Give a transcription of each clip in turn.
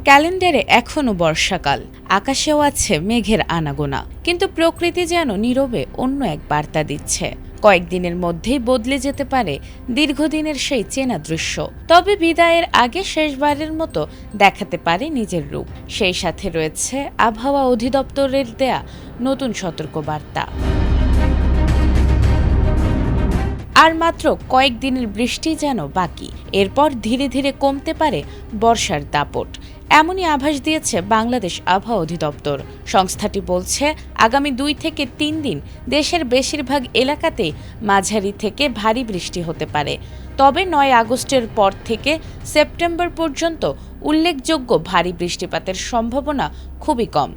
ক্যালেন্ডারে এখনো বর্ষাকাল, আকাশেও আছে মেঘের আনাগোনা, কিন্তু প্রকৃতি যেন নীরবে অন্য এক বার্তা দিচ্ছে। কয়েকদিনের মধ্যেই বদলে যেতে পারে দীর্ঘদিনের সেই চেনা দৃশ্য। তবে বিদায়ের আগে শেষবারের মতো দেখাতে পারে নিজের রূপ। সেই সাথে রয়েছে আবহাওয়া অধিদপ্তরের দেয়া নতুন সতর্কবার্তা। আর মাত্র কয়েকদিনের বৃষ্টি যেন বাকি, এরপর ধীরে ধীরে কমতে পারে বর্ষার দাপট। এমনই আভাস দিয়েছে বাংলাদেশ আবহাওয়া অধিদপ্তর। সংস্থাটি বলছে, আগামী 2 থেকে 3 দিন দেশের বেশিরভাগ এলাকাতেই মাঝারি থেকে ভারী বৃষ্টি হতে পারে। তবে 9 আগস্টের পর থেকে সেপ্টেম্বর পর্যন্ত উল্লেখযোগ্য ভারী বৃষ্টিপাতের সম্ভাবনা খুবই কম।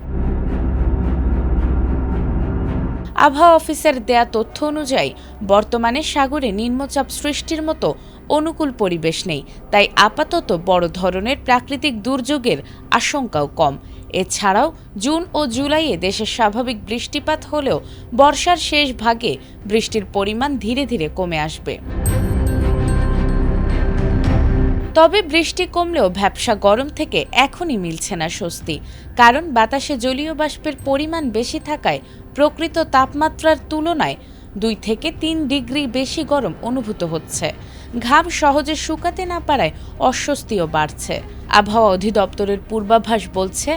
আবহাওয়া অফিসের দেয়া তথ্য অনুযায়ী বর্তমানে সাগরে নিম্নচাপ সৃষ্টির মতো অনুকূল পরিবেশ নেই, তাই আপাতত বড় ধরনের প্রাকৃতিক দুর্যোগের আশঙ্কাও কম। এছাড়াও জুন ও জুলাইয়ে দেশে স্বাভাবিক বৃষ্টিপাত হলেও বর্ষার শেষ ভাগে বৃষ্টির পরিমাণ ধীরে ধীরে কমে আসবে। তবে বৃষ্টি কমলেও ভ্যাপসা গরম থেকে এখনই মিলছে না স্বস্তি, কারণ বাতাসে জলীয় বাষ্পের পরিমাণ বেশি থাকায় প্রকৃত তাপমাত্রার তুলনায় 2 থেকে 3 ডিগ্রি বেশি গরম অনুভূত হচ্ছে। ঘাম সহজে শুকাতে না পারায় অস্বস্তিও বাড়ছে। আবহাওয়া অধিদপ্তরের পূর্বাভাস বলছে,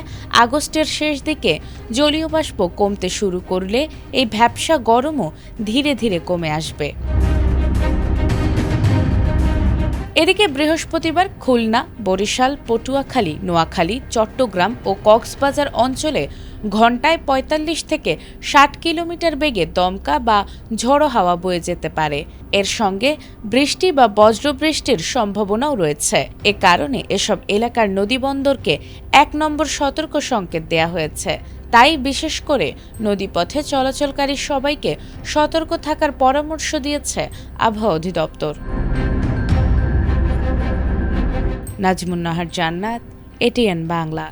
আগস্টের শেষ দিকে জলীয় বাষ্প কমতে শুরু করলে এই ভ্যাপসা গরমও ধীরে ধীরে কমে আসবে। এদিকে বৃহস্পতিবার খুলনা, বরিশাল, পটুয়াখালী, নোয়াখালী, চট্টগ্রাম ও কক্সবাজার অঞ্চলে ঘণ্টায় 45 থেকে 60 কিলোমিটার বেগে দমকা বা ঝোড়ো হাওয়া বয়ে যেতে পারে। এর সঙ্গে বৃষ্টি বা বজ্রবৃষ্টির সম্ভাবনাও রয়েছে। এ কারণে এসব এলাকার নদীবন্দরকে 1 নম্বর সতর্ক সংকেত দেয়া হয়েছে। তাই বিশেষ করে নদীপথে চলাচলকারী সবাইকে সতর্ক থাকার পরামর্শ দিয়েছে আবহাওয়া অধিদপ্তর। নাজমুন নাহার জান্নাত, এটিএন বাংলা।